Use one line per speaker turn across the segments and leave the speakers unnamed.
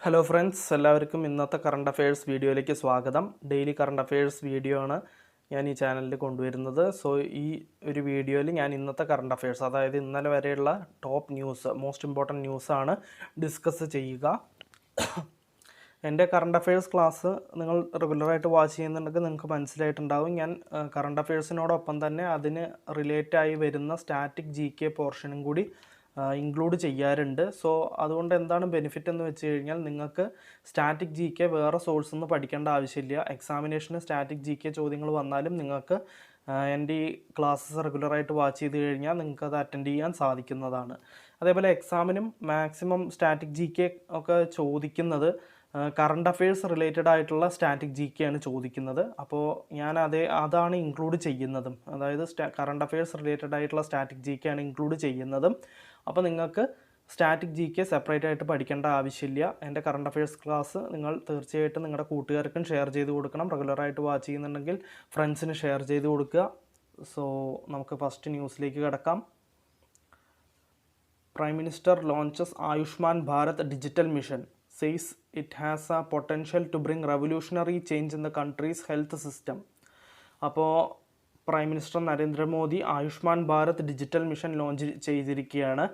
Hello friends, എല്ലാവർക്കും ഇന്നത്തെ current affairs വീഡിയോയിലേക്ക് സ്വാഗതം. ഡെയിലി കറണ്ട് അഫയേഴ്സ് വീഡിയോ ആണ് ഞാൻ ഈ ചാനലിൽ കൊണ്ടുവരുന്നത്. സോ ഈ ഒരു വീഡിയോയിൽ ഞാൻ ഇന്നത്തെ കറണ്ട് അഫയേഴ്സ്, അതായത് ഇന്നലെ വരെയുള്ള ടോപ്പ് ന്യൂസ്, മോസ്റ്റ് ഇമ്പോർട്ടൻറ്റ് ന്യൂസാണ് ഡിസ്കസ് ചെയ്യുക. എൻ്റെ കറണ്ട് അഫയേഴ്സ് ക്ലാസ് നിങ്ങൾ റെഗുലറായിട്ട് വാച്ച് ചെയ്യുന്നുണ്ടെങ്കിൽ നിങ്ങൾക്ക് മനസ്സിലായിട്ടുണ്ടാവും. ഞാൻ കറണ്ട് അഫയേഴ്സിനോടൊപ്പം തന്നെ അതിന് റിലേറ്റായി വരുന്ന സ്റ്റാറ്റിക് GK പോർഷനും കൂടി ഇൻക്ലൂഡ് ചെയ്യാറുണ്ട്. സോ അതുകൊണ്ട് എന്താണ് ബെനിഫിറ്റ് എന്ന് വെച്ച് കഴിഞ്ഞാൽ, നിങ്ങൾക്ക് സ്റ്റാറ്റിക് GK വേറെ സോഴ്സിൽ നിന്ന് പഠിക്കേണ്ട ആവശ്യമില്ല. എക്സാമിനേഷന് സ്റ്റാറ്റിക് GK ചോദ്യങ്ങൾ വന്നാലും നിങ്ങൾക്ക് എൻ്റെ ഈ ക്ലാസ്സസ് റെഗുലറായിട്ട് വാച്ച് ചെയ്ത് കഴിഞ്ഞാൽ നിങ്ങൾക്ക് അത് അറ്റൻഡ് ചെയ്യാൻ സാധിക്കുന്നതാണ്. അതേപോലെ എക്സാമിനും മാക്സിമം സ്റ്റാറ്റിക് GK ഒക്കെ ചോദിക്കുന്നത് കറണ്ട് അഫയേഴ്സ് റിലേറ്റഡ് ആയിട്ടുള്ള സ്റ്റാറ്റിക് GK ആണ് ചോദിക്കുന്നത്. അപ്പോൾ ഞാൻ അതാണ് ഇൻക്ലൂഡ് ചെയ്യുന്നതും, അതായത് കറണ്ട് അഫയേഴ്സ് റിലേറ്റഡ് ആയിട്ടുള്ള സ്റ്റാറ്റിക് GK ആണ് ഇൻക്ലൂഡ് ചെയ്യുന്നതും. അപ്പോൾ നിങ്ങൾക്ക് സ്റ്റാറ്റിക് GK സെപ്പറേറ്റ് ആയിട്ട് പഠിക്കേണ്ട ആവശ്യമില്ല. എൻ്റെ കറണ്ട് അഫയേഴ്സ് ക്ലാസ് നിങ്ങൾ തീർച്ചയായിട്ടും നിങ്ങളുടെ കൂട്ടുകാർക്കും ഷെയർ ചെയ്ത് കൊടുക്കണം. റെഗുലറായിട്ട് വാച്ച് ചെയ്യുന്നുണ്ടെങ്കിൽ ഫ്രണ്ട്സിന് ഷെയർ ചെയ്ത് കൊടുക്കുക. സോ നമുക്ക് ഫസ്റ്റ് ന്യൂസിലേക്ക് കിടക്കാം. Prime minister launches Ayushman Bharat digital mission, says it has a potential to bring revolutionary change in the country's health system. അപ്പോൾ prime minister Narendra Modi Ayushman Bharat digital mission launch ചെയ്തിരിക്കുകയാണ്.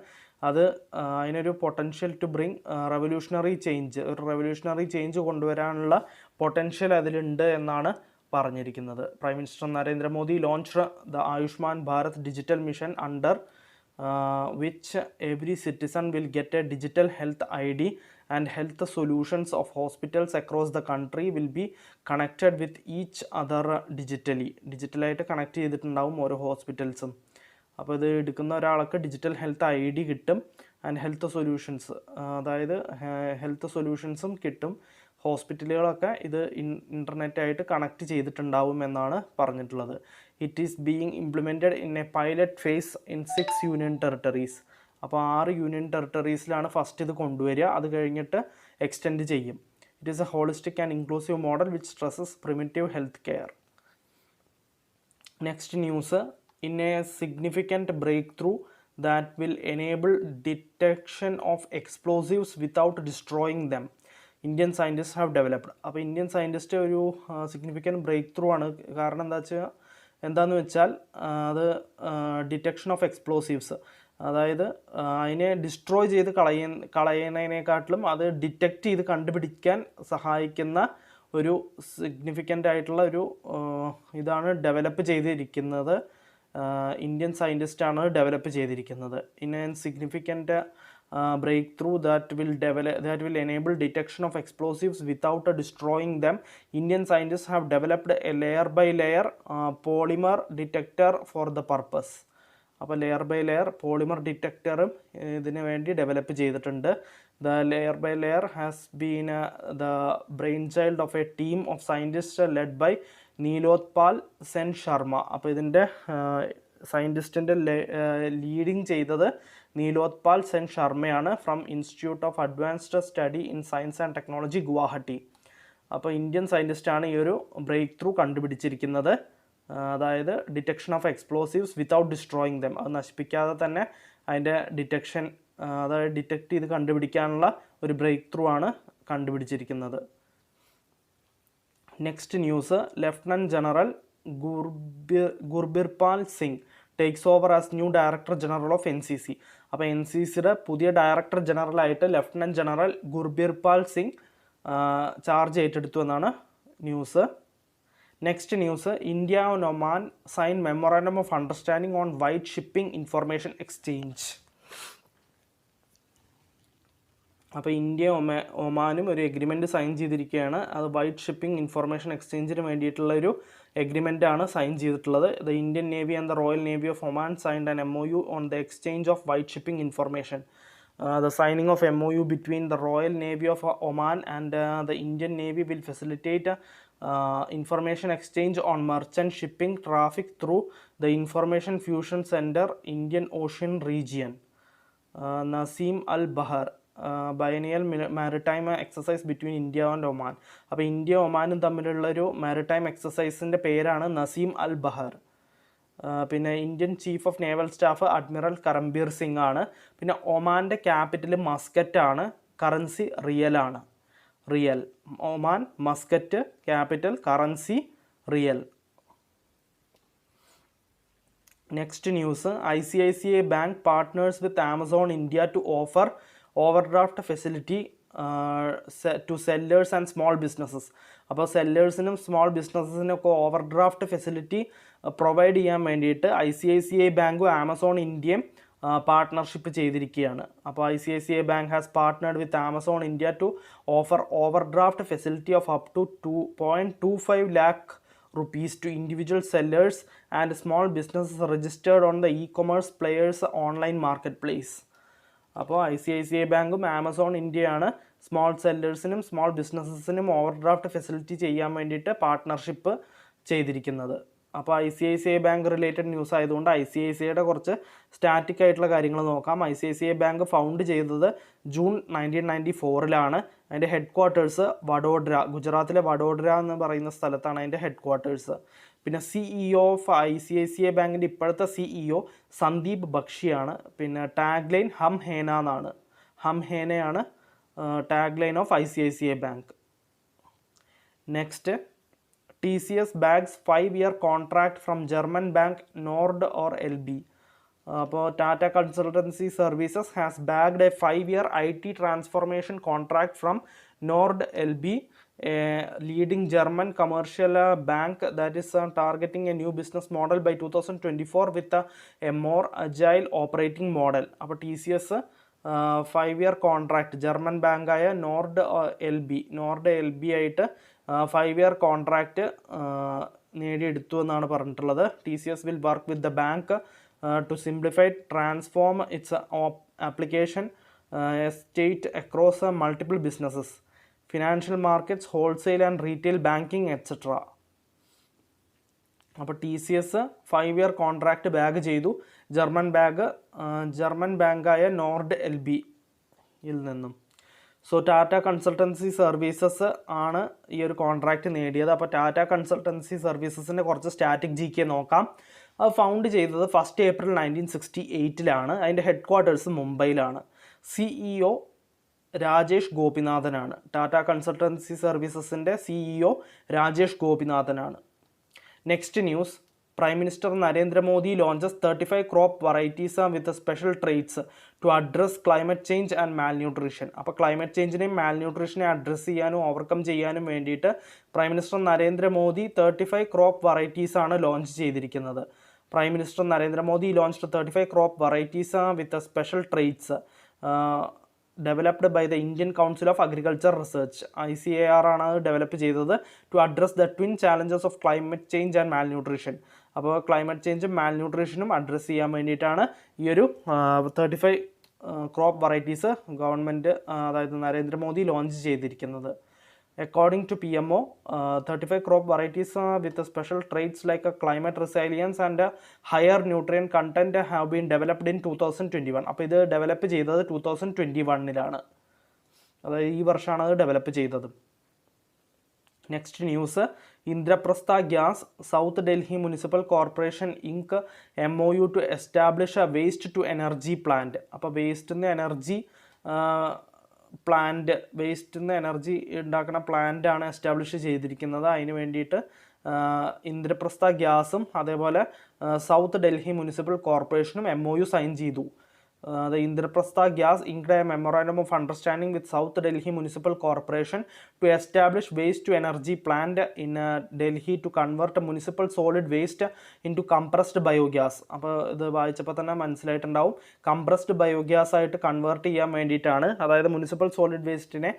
അതിനൊരു potential to bring revolutionary change, ഒരു revolutionary change കൊണ്ടുവരാനുള്ള potential അതിലുണ്ട് എന്നാണ് പറഞ്ഞിരിക്കുന്നത്. Prime minister Narendra Modi launched the Ayushman Bharat digital mission under which every citizen will get a digital health ID and health solutions of hospitals across the country will be connected with each other ഡിജിറ്റലായിട്ട് connect ചെയ്തിട്ടുണ്ടാവും ഓരോ ഹോസ്പിറ്റൽസും. അപ്പോൾ ഇത് എടുക്കുന്ന ഒരാൾക്ക് digital health ID കിട്ടും and health solutions, അതായത് ഹെൽത്ത് സൊല്യൂഷൻസും കിട്ടും. ഹോസ്പിറ്റലുകളൊക്കെ ഇത് ഇൻ്റർനെറ്റായിട്ട് കണക്ട് ചെയ്തിട്ടുണ്ടാവും എന്നാണ് പറഞ്ഞിട്ടുള്ളത്. It is being implemented in a pilot phase in 6 union territories. അപ്പോൾ 6 യൂണിയൻ ടെറിട്ടറീസിലാണ് ഫസ്റ്റ് ഇത് കൊണ്ടുവരിക. അത് കഴിഞ്ഞിട്ട് എക്സ്റ്റെൻഡ് ചെയ്യും. It is a holistic and inclusive model which stresses primitive health care. Next news, in a significant breakthrough that will enable detection of explosives without destroying them, Indian scientist have developed. അപ്പോൾ Indian scientist ഒരു significant breakthrough ആണ്. കാരണം എന്താണെന്ന് വെച്ചാൽ അത് detection of explosives, അതായത് അതിനെ destroy ചെയ്ത് കളയുന്നതിനെക്കാട്ടിലും അത് ഡിറ്റക്റ്റ് ചെയ്ത് കണ്ടുപിടിക്കാൻ സഹായിക്കുന്ന ഒരു സിഗ്നിഫിക്കൻ്റ് ആയിട്ടുള്ള ഒരു ഇതാണ് ഡെവലപ്പ് ചെയ്തിരിക്കുന്നത്. ഇന്ത്യൻ സയൻറ്റിസ്റ്റാണ് ഡെവലപ്പ് ചെയ്തിരിക്കുന്നത്. In A significant breakthrough that will enable detection of explosives without destroying them. Indian scientists have developed a layer by layer polymer detector for the purpose. അപ്പോൾ ലെയർ ബൈ ലെയർ പോളിമർ ഡിറ്റക്ടറും ഇതിന് വേണ്ടി develop ചെയ്തിട്ടുണ്ട്. The layer by layer has been the brain child of a team of scientist led by Nilotpal Sen Sharma. അപ്പോൾ ഇതിൻ്റെ സയൻറ്റിസ്റ്റിൻ്റെ leading ചെയ്തത് നീലോത്പാൽ സെൻ ശർമ്മയാണ്, from institute of advanced study in science and technology Guwahati. അപ്പോൾ ഇന്ത്യൻ സയൻറ്റിസ്റ്റാണ് ഈ ഒരു ബ്രേക്ക് ത്രൂ കണ്ടുപിടിച്ചിരിക്കുന്നത്. അതായത് detection of explosives without destroying them, അത് നശിപ്പിക്കാതെ തന്നെ അതിൻ്റെ ഡിറ്റക്ഷൻ, അതായത് ഡിറ്റക്റ്റ് ചെയ്ത് കണ്ടുപിടിക്കാനുള്ള ഒരു ബ്രേക്ക് ത്രൂ ആണ് കണ്ടുപിടിച്ചിരിക്കുന്നത്. Next news, lieutenant general Gurbirpal Singh takes over as new director general of NCC. അപ്പോൾ NCCയുടെ പുതിയ ഡയറക്ടർ ജനറലായിട്ട് lieutenant general Gurbirpal Singh charge ഏറ്റെടുത്തു എന്നാണ് news. Next news, India and Oman sign memorandum of understanding on white shipping information exchange. അപ്പോൾ India ഒമാനും ഒരു agreement sign ചെയ്തിരിക്കുകയാണ്. അത് വൈറ്റ് ഷിപ്പിംഗ് ഇൻഫർമേഷൻ എക്സ്ചേഞ്ചിന് വേണ്ടിയിട്ടുള്ള ഒരു എഗ്രിമെൻ്റാണ് സൈൻ ചെയ്തിട്ടുള്ളത്. The Indian navy and the royal navy of Oman signed an MOU on the exchange of white shipping information. The signing of MOU between the Royal Navy of Oman and the Indian Navy will facilitate information exchange on merchant shipping traffic through the Information Fusion Center, Indian Ocean Region. Naseem Al Bahar, biennial maritime exercise between India and Oman. അപ്പോൾ India ഒമാനും തമ്മിലുള്ളൊരു maritime എക്സസൈസിൻ്റെ പേരാണ് നസീം അൽ ബഹർ. പിന്നെ Indian chief of naval staff admiral Karambir Singh ആണ്. പിന്നെ ഒമാൻ്റെ ക്യാപിറ്റൽ മസ്കറ്റ് ആണ്, കറൻസി റിയലാണ്. Riyal. Oman Muscat capital currency riyal. Next news, ICICI Bank partners with Amazon India to offer overdraft facility to sellers and small businesses. അപ്പോൾ സെല്ലേഴ്സിനും small ബിസിനസ്സിനും ഒക്കെ overdraft facility provide ചെയ്യാൻ വേണ്ടിയിട്ട് ICICI ബാങ്കും Amazon ഇന്ത്യയും partnership ചെയ്തിരിക്കുകയാണ്. അപ്പോൾ ICICI bank has partnered with Amazon India to offer overdraft facility of up to 2.25 lakh rupees to individual sellers and small businesses registered on the e-commerce players online marketplace. അപ്പോൾ ICICI ബാങ്കും Amazon ഇന്ത്യയാണ് small സെല്ലേഴ്സിനും small ബിസിനസ്സസിനും overdraft facility ചെയ്യാൻ വേണ്ടിയിട്ട് partnership ചെയ്തിരിക്കുന്നത്. അപ്പോൾ ICICI bank related news ആയതുകൊണ്ട് ICICIയുടെ കുറച്ച് static ആയിട്ടുള്ള കാര്യങ്ങൾ നോക്കാം. ICICI ബാങ്ക് ഫൗണ്ട് ചെയ്തത് ജൂൺ 1994 അതിൻ്റെ ഹെഡ് ക്വാർട്ടേഴ്സ് വഡോദര, ഗുജറാത്തിലെ വഡോദര എന്ന് പറയുന്ന സ്ഥലത്താണ് അതിൻ്റെ ഹെഡ് ക്വാർട്ടേഴ്സ്. പിന്നെ CEO ഓഫ് ICICI ബാങ്കിൻ്റെ ഇപ്പോഴത്തെ CEO സന്ദീപ് ബക്ഷിയാണ്. പിന്നെ ടാഗ് ലൈൻ ഹം ഹേന എന്നാണ്. ഹം ഹേനയാണ് tag line of ICICI bank. Next, TCS bags 5-year contract from German bank Nord or LB. അപ്പോൾ Tata Consultancy Services has bagged a 5-year IT transformation contract from Nord LB, a leading German commercial bank that is targeting a new business model by 2024 with a more agile operating model. അപ്പോൾ TCS 5-year contract German ബാങ്കായ Nord L B ആയിട്ട് 5-year contract നേടിയെടുത്തു എന്നാണ് പറഞ്ഞിട്ടുള്ളത്. TCS will work with the bank to simplify, transform its application estate across multiple businesses, financial markets, wholesale and retail banking, etc. അപ്പോൾ TCS 5-year contract bag ചെയ്തു German ബാങ്കായ Nord LBയിൽ നിന്നും. So Tata Consultancy services ആണ് ഈ ഒരു contract നേടിയത്. അപ്പോൾ Tata Consultancy സർവീസസിൻ്റെ കുറച്ച് സ്റ്റാറ്റിക് GK നോക്കാം. അത് ഫൗണ്ട് ചെയ്തത് 1 April 1968 അതിൻ്റെ ഹെഡ് ക്വാർട്ടേഴ്സ് മുംബൈയിലാണ്. CEO രാജേഷ് ഗോപിനാഥനാണ്. ടാറ്റ കൺസൾട്ടൻസി സർവീസസിൻ്റെ CEO രാജേഷ് ഗോപിനാഥനാണ്. Next news, Prime Minister Narendra Modi launches 35 crop varieties with special traits to address climate change and malnutrition. അപ്പോൾ ക്ലൈമറ്റ് ചേഞ്ചിനെയും മാൽന്യൂട്രീഷനെ അഡ്രസ്സ് ചെയ്യാനും ഓവർകം ചെയ്യാനും വേണ്ടിയിട്ട് prime minister Narendra Modi 35 crop varieties ആണ് ലോഞ്ച് ചെയ്തിരിക്കുന്നത്. Prime minister Narendra Modi launched 35 crop varieties with special traits developed by the Indian council of agriculture research. ICAR ആണ് അത് develop ചെയ്തത് to address the twin challenges of climate change and malnutrition. അപ്പോൾ climate ചേഞ്ചും മാൽന്യൂട്രീഷനും address ചെയ്യാൻ വേണ്ടിയിട്ടാണ് ഈ ഒരു 35 crop varieties government അതായത് Narendra Modi launch ചെയ്തിരിക്കുന്നത്. According to PMO, 35 crop varieties with special traits like climate resilience and higher nutrient content have been developed in 2021. അപ്പോൾ ഇത് develop ചെയ്തത് 2021 അതായത് ഈ വർഷമാണ് അത് ഡെവലപ്പ് ചെയ്തത്. Next news, Indraprastha Gas South Delhi Municipal Corporation ink MOU to establish waste to energy plant. അപ്പോൾ വേസ്റ്റിൽ നിന്ന് എനർജി ഉണ്ടാക്കുന്ന പ്ലാന്റാണ് എസ്റ്റാബ്ലിഷ് ചെയ്തിരിക്കുന്നത്. അതിന് വേണ്ടിയിട്ട് ഇന്ദ്രപ്രസ്ഥ ഗ്യാസും അതേപോലെ സൗത്ത് ഡൽഹി മുനിസിപ്പൽ കോർപ്പറേഷനും MOU സൈൻ ചെയ്തു. The Indraprastha Gas inked a memorandum of understanding with South Delhi Municipal Corporation to establish waste to energy plant in Delhi to convert municipal solid waste into compressed biogas. അപ്പോൾ ഇത് വായിച്ചപ്പോൾ തന്നെ മനസ്സിലായിട്ടുണ്ടാവും, compressed biogas ആയിട്ട് convert ചെയ്യാൻ വേണ്ടിയിട്ടാണ്. അതായത് municipal solid വേസ്റ്റിനെ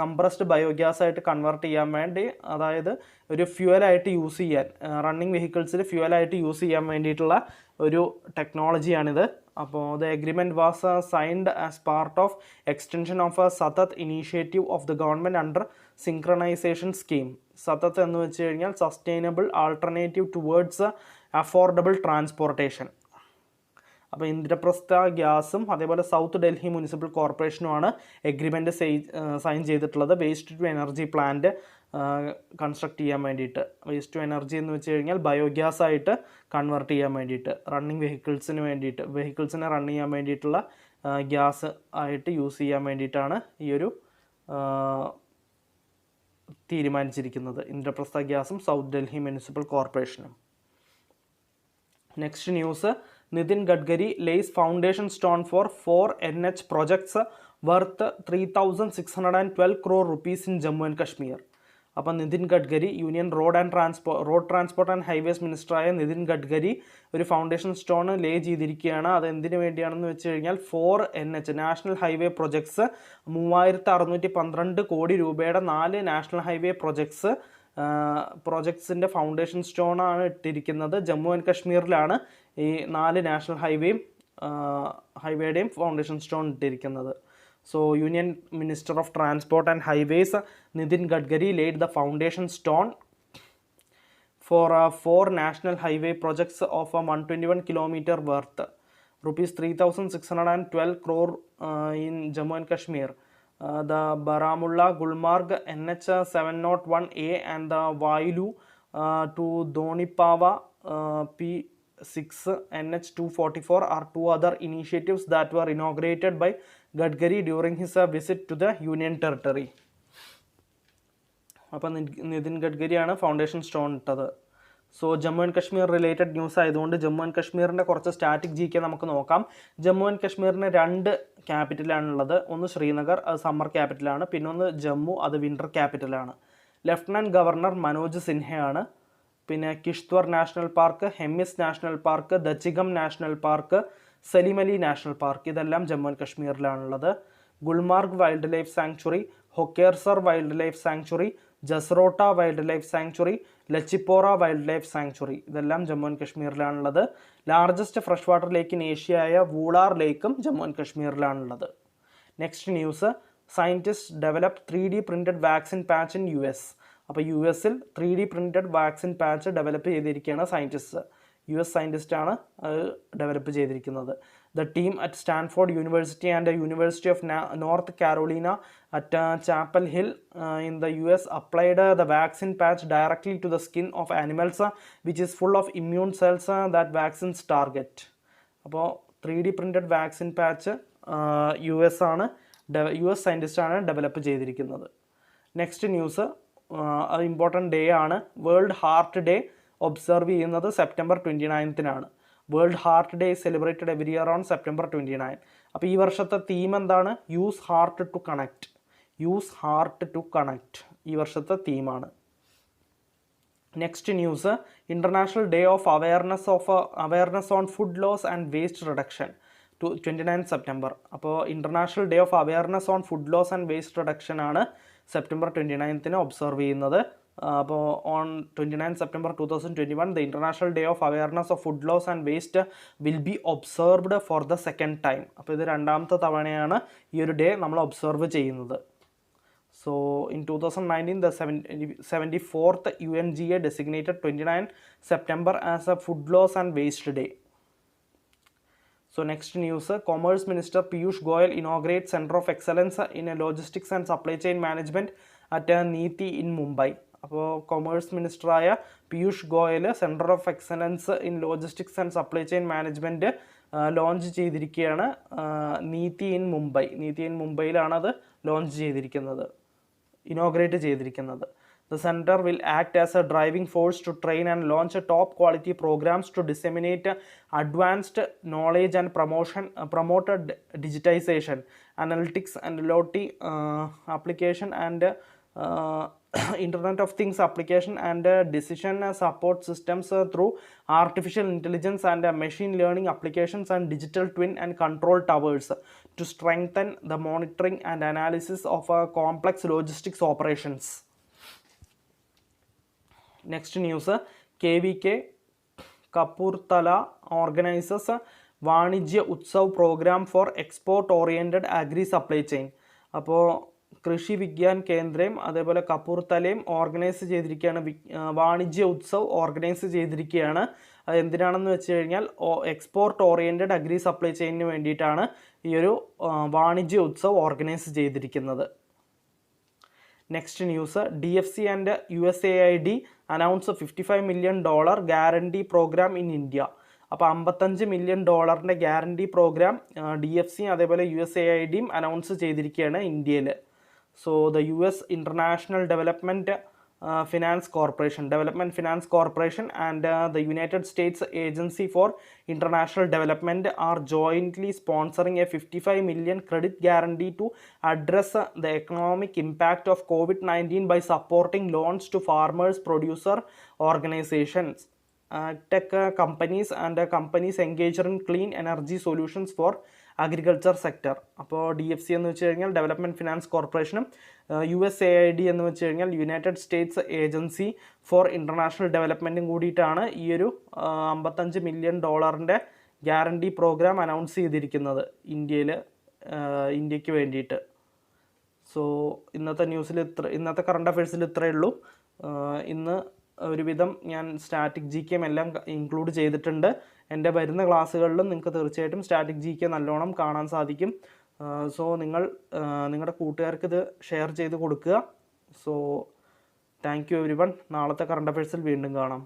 കംപ്രസ്ഡ് ബയോഗ്യാസ് ആയിട്ട് കൺവേർട്ട് ചെയ്യാൻ വേണ്ടി, അതായത് ഒരു ഫ്യൂവലായിട്ട് യൂസ് ചെയ്യാൻ, റണ്ണിങ് വെഹിക്കിൾസിൽ ഫ്യൂവലായിട്ട് യൂസ് ചെയ്യാൻ വേണ്ടിയിട്ടുള്ള ഒരു ടെക്നോളജിയാണിത്. അപ്പോൾ the agreement was signed as part of extension of a SATAT initiative of the government under synchronization scheme. SATAT എന്ന് വെച്ച് കഴിഞ്ഞാൽ sustainable alternative towards affordable transportation. അപ്പോൾ ഇന്ദ്രപ്രസ്ഥ ഗ്യാസും അതേപോലെ സൗത്ത് ഡൽഹി മുനിസിപ്പൽ കോർപ്പറേഷനുമാണ് എഗ്രിമെൻറ്റ് സൈൻ ചെയ്തിട്ടുള്ളത് waste to energy plant construct ചെയ്യാൻ വേണ്ടിയിട്ട്. വേസ്റ്റ് ടു എനർജി എന്ന് വെച്ച് കഴിഞ്ഞാൽ ബയോഗ്യാസ് ആയിട്ട് കൺവേർട്ട് ചെയ്യാൻ വേണ്ടിയിട്ട്, റണ്ണിങ് വെഹിക്കിൾസിനെ റൺ ചെയ്യാൻ വേണ്ടിയിട്ടുള്ള ഗ്യാസ് ആയിട്ട് യൂസ് ചെയ്യാൻ വേണ്ടിയിട്ടാണ് ഈ ഒരു തീരുമാനിച്ചിരിക്കുന്നത്, ഇന്ദ്രപ്രസ്ഥ ഗ്യാസും സൗത്ത് ഡൽഹി മുനിസിപ്പൽ കോർപ്പറേഷനും. Next news, Nitin Gadkari lays foundation stone for 4 NH projects worth 3,612 crore rupees in Jammu and Kashmir. അപ്പം Nitin Gadkari, union road transport and highways മിനിസ്റ്ററായ നിതിൻ ഗഡ്കരി ഒരു ഫൗണ്ടേഷൻ സ്റ്റോൺ ലേ ചെയ്തിരിക്കുകയാണ്. അത് എന്തിനു വേണ്ടിയാണെന്ന് വെച്ച് കഴിഞ്ഞാൽ 4 NH നാഷണൽ ഹൈവേ പ്രൊജക്ട്സ് 3,612 കോടി രൂപയുടെ 4 നാഷണൽ ഹൈവേ പ്രൊജക്ട്സിൻ്റെ ഫൗണ്ടേഷൻ സ്റ്റോണാണ് ഇട്ടിരിക്കുന്നത്. ജമ്മു ആൻഡ് കശ്മീരിലാണ് ഈ 4 നാഷണൽ ഹൈവേയുടെയും ഫൗണ്ടേഷൻ സ്റ്റോൺ ഇട്ടിരിക്കുന്നത്. So, Union Minister of Transport and Highways Nitin Gadkari laid the foundation stone for 4 national highway projects of 121 km worth rupees 3,612 crore in Jammu and Kashmir. The Baramulla Gulmarg NH 701A and the Vailu to Donipava P6 NH 244 are 2 other initiatives that were inaugurated by Gadkari during his visit to the Union Territory. അപ്പം നിതിൻ ഗഡ്കരിയാണ് foundation stone ഇട്ടത്. So Jammu and Kashmir related news ആയതുകൊണ്ട് Jammu and കശ്മീരിൻ്റെ കുറച്ച് static GK നമുക്ക് നോക്കാം. Jammu and കശ്മീരിന് 2 ക്യാപിറ്റലാണുള്ളത്. ഒന്ന് ശ്രീനഗർ, അത് സമ്മർ ക്യാപിറ്റലാണ്. പിന്നെ ഒന്ന് ജമ്മു, അത് വിൻ്റർ ക്യാപിറ്റലാണ്. ലഫ്റ്റനൻറ്റ് ഗവർണർ മനോജ് സിൻഹയാണ്. പിന്നെ Kishtwar national park, Hemis national park, Dachigam national park, Salim Ali national park, ഇതെല്ലാം ജമ്മു ആൻഡ് കശ്മീരിലാണുള്ളത്. Gulmarg wildlife sanctuary, Hokersar wildlife sanctuary, ജസ്റോട്ട wildlife sanctuary, Lachipora wildlife sanctuary, ഇതെല്ലാം ജമ്മു ആൻഡ് കശ്മീരിലാണുള്ളത്. Largest freshwater lake in ഏഷ്യയായ വൂളാർ ലേക്കും ജമ്മു ആൻഡ് കശ്മീരിലാണുള്ളത്. Next news, scientist develop 3D printed vaccine patch in US. അപ്പോൾ US 3D printed vaccine patch develop ചെയ്തിരിക്കുകയാണ് scientist. US സയൻറ്റിസ്റ്റാണ് അത് develop ചെയ്തിരിക്കുന്നത്. The team at Stanford University and University of North Carolina at Chapel Hill in the US applied the vaccine patch directly to the skin of animals which is full of immune cells that vaccines target. അപ്പോൾ 3D printed vaccine patch US സയൻറ്റിസ്റ്റാണ് develop ചെയ്തിരിക്കുന്നത്. Next news, അത് important day ആണ്. World Heart Day observe ചെയ്യുന്നത് September 29-നാണ്. World Heart Day celebrated every year on September 29. അപ്പോൾ ഈ വർഷത്തെ തീം എന്താണ്? Use heart to connect. Use heart to connect ഈ വർഷത്തെ തീമാണ്. Next news, International Day of Awareness on Food Loss and Waste reduction 29 September. അപ്പോൾ International Day of Awareness on Food Loss and Waste Reduction ആണ് September 29 observe ചെയ്യുന്നത്. അപ്പോൾ ഓൺ 29 September 2021 the International Day of Awareness of Food Loss and Waste will be observed for the second time. അപ്പോൾ ഇത് 2ാമത്തെ തവണയാണ് ഈ ഒരു ഡേ നമ്മൾ ഒബ്സർവ് ചെയ്യുന്നത്. So in 2019 the 74th UNGA designated 29 September as a food loss and waste day. So next news, Commerce Minister Piyush Goyal inaugurates Center of Excellence in Logistics and Supply Chain Management at Neethi in Mumbai. അപ്പോൾ commerce മിനിസ്റ്ററായ Piyush Goyal centre of excellence in logistics and supply chain management launch ചെയ്തിരിക്കുകയാണ് Neethi in മുംബൈയിലാണ് അത് launch ചെയ്തിരിക്കുന്നത്, inaugurate ചെയ്തിരിക്കുന്നത്. The center will act as a driving force to train and launch top quality programs to disseminate advanced knowledge and promote digitization, analytics and IoT application and Internet of Things application and decision support systems through artificial intelligence and machine learning applications and digital twin and control towers to strengthen the monitoring and analysis of complex logistics operations. Next news, KVK Kapurthala organizes Vanijya Utsav program for export oriented agri supply chain. അപ്പോൾ കൃഷി വിജ്ഞാൻ കേന്ദ്രയും അതേപോലെ കപൂർത്തലയും organise ചെയ്തിരിക്കുകയാണ്, വാണിജ്യ Utsav organise ചെയ്തിരിക്കുകയാണ്. അത് എന്തിനാണെന്ന് വെച്ച് കഴിഞ്ഞാൽ എക്സ്പോർട്ട് ഓറിയൻറ്റഡ് അഗ്രി സപ്ലൈ ചെയിനിന് വേണ്ടിയിട്ടാണ് ഈ ഒരു വാണിജ്യ ഉത്സവ് ഓർഗനൈസ് ചെയ്തിരിക്കുന്നത്. Next news, DFC and USAID announce $55 million guarantee programme in India. അപ്പോൾ $55 million ഗ്യാരണ്ടി പ്രോഗ്രാം DFC അതേപോലെ USAIDയും അനൗൺസ് ചെയ്തിരിക്കുകയാണ് ഇന്ത്യയിൽ. So the US International Development Finance Corporation and the United States Agency for International Development are jointly sponsoring a 55 million credit guarantee to address the economic impact of COVID-19 by supporting loans to farmers producer organizations, tech companies and companies engaged in clean energy solutions for agriculture sector. അപ്പോൾ DFC എന്ന് വെച്ച് കഴിഞ്ഞാൽ development finance കോർപ്പറേഷനും USAID എന്ന് വെച്ച് കഴിഞ്ഞാൽ United States Agency for International ഡെവലപ്മെൻറ്റും കൂടിയിട്ടാണ് ഈ ഒരു $55 മില്യൺ ഗ്യാരണ്ടി പ്രോഗ്രാം അനൗൺസ് ചെയ്തിരിക്കുന്നത് ഇന്ത്യക്ക് വേണ്ടിയിട്ട്. സോ ഇന്നത്തെ കറണ്ട് അഫയേഴ്സിൽ ഇത്രയേ ഉള്ളൂ. ഇന്ന് ഒരുവിധം ഞാൻ സ്റ്റാറ്റിക് GK എല്ലാം ഇൻക്ലൂഡ് ചെയ്തിട്ടുണ്ട്. എൻ്റെ വരുന്ന ക്ലാസ്സുകളിലും നിങ്ങൾക്ക് തീർച്ചയായിട്ടും സ്റ്റാറ്റിക് GK നല്ലോണം കാണാൻ സാധിക്കും. സോ നിങ്ങൾ നിങ്ങളുടെ കൂട്ടുകാർക്ക് ഇത് ഷെയർ ചെയ്ത് കൊടുക്കുക. So thank you everyone. നാളത്തെ കറണ്ട് അഫയേഴ്സിൽ വീണ്ടും കാണാം.